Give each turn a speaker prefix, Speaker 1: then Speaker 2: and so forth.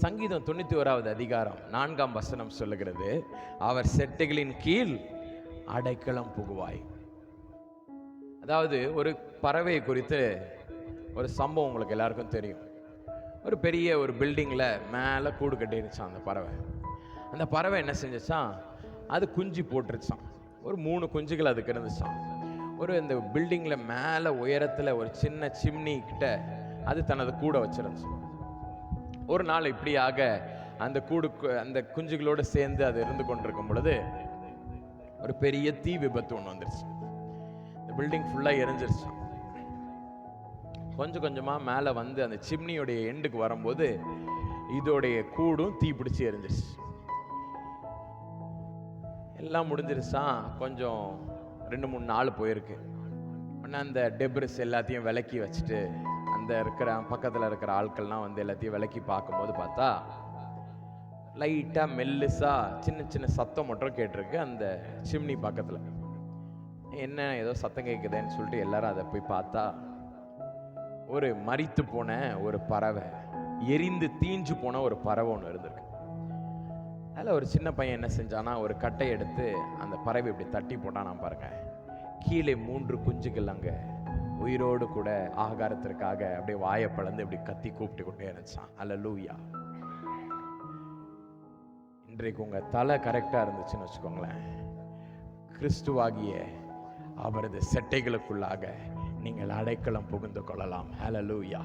Speaker 1: சங்கீதம் 91வது அதிகாரம் 4ஆம் வசனம் சொல்லுகிறது, அவர் செட்டைகளின் கீழ் அடைக்கலம் புகுவாய். அதாவது ஒரு பறவையை குறித்து ஒரு சம்பவம் உங்களுக்கு எல்லாருக்கும் தெரியும். ஒரு பெரிய ஒரு பில்டிங்கில் மேலே கூடு கட்டிருச்சான் அந்த பறவை. அந்த பறவை என்ன செஞ்சிச்சான், அது குஞ்சு போட்டுருச்சான். ஒரு 3 குஞ்சுகள் அதுக்கு இருந்துச்சான். ஒரு இந்த பில்டிங்கில் மேலே உயரத்தில் ஒரு சின்ன சிம்னி கிட்ட அது தனது கூடை வச்சிருந்துச்சு. ஒரு நாள் இப்படியாக அந்த குஞ்சுகளோடு சேர்ந்து அது இருந்து கொண்டிருக்கும் பொழுது ஒரு பெரிய தீ விபத்து ஒன்று வந்துருச்சு. இந்த பில்டிங் ஃபுல்லாக எரிஞ்சிருச்சான். கொஞ்சம் கொஞ்சமாக மேலே வந்து அந்த சிம்னியோடைய எண்டுக்கு வரும்போது இதோடைய கூடும் தீ பிடிச்சி எரிஞ்சிருச்சு. எல்லாம் முடிஞ்சிருச்சான். கொஞ்சம் 2-3 நாள் போயிருக்கு. உடனே அந்த டெப்ரிஸ் எல்லாத்தையும் விலக்கி வச்சுட்டு அந்த பக்கத்தில் இருக்கிற ஆட்கள்லாம் வந்து எல்லாத்தையும் விலக்கி பார்க்கும்போது பார்த்தா லைட்டாக மெல்லுசாக சின்ன சின்ன சத்தம் மட்டும் கேட்டிருக்கு அந்த சிம்னி பக்கத்தில். என்ன ஏதோ சத்தம் கேட்குதுன்னு சொல்லிட்டு எல்லாரும் அதை போய் பார்த்தா ஒரு மரித்து போன ஒரு பறவை, எரிந்து தீஞ்சு போன ஒரு பறவை ஒன்று இருந்திருக்கு. அதில் ஒரு சின்ன பையன் என்ன செஞ்சானா, ஒரு கட்டை எடுத்து அந்த பறவை இப்படி தட்டி போட்டானா பாருங்க. கீழே 3 குஞ்சுகள் அங்கே உயிரோடு கூட ஆகாரத்திற்காக அப்படியே வாயை பழந்து இப்படி கத்தி கூப்பிட்டு கொண்டே இருந்துச்சான். அல்லேலூயா. இன்றைக்கு உங்க தலை கரெக்டா இருந்துச்சுன்னு வச்சுக்கோங்களேன், கிறிஸ்துவாகிய அவரது செட்டைகளுக்குள்ளாக நீங்கள் அடைக்கலம் புகுந்து கொள்ளலாம். அல்லேலூயா.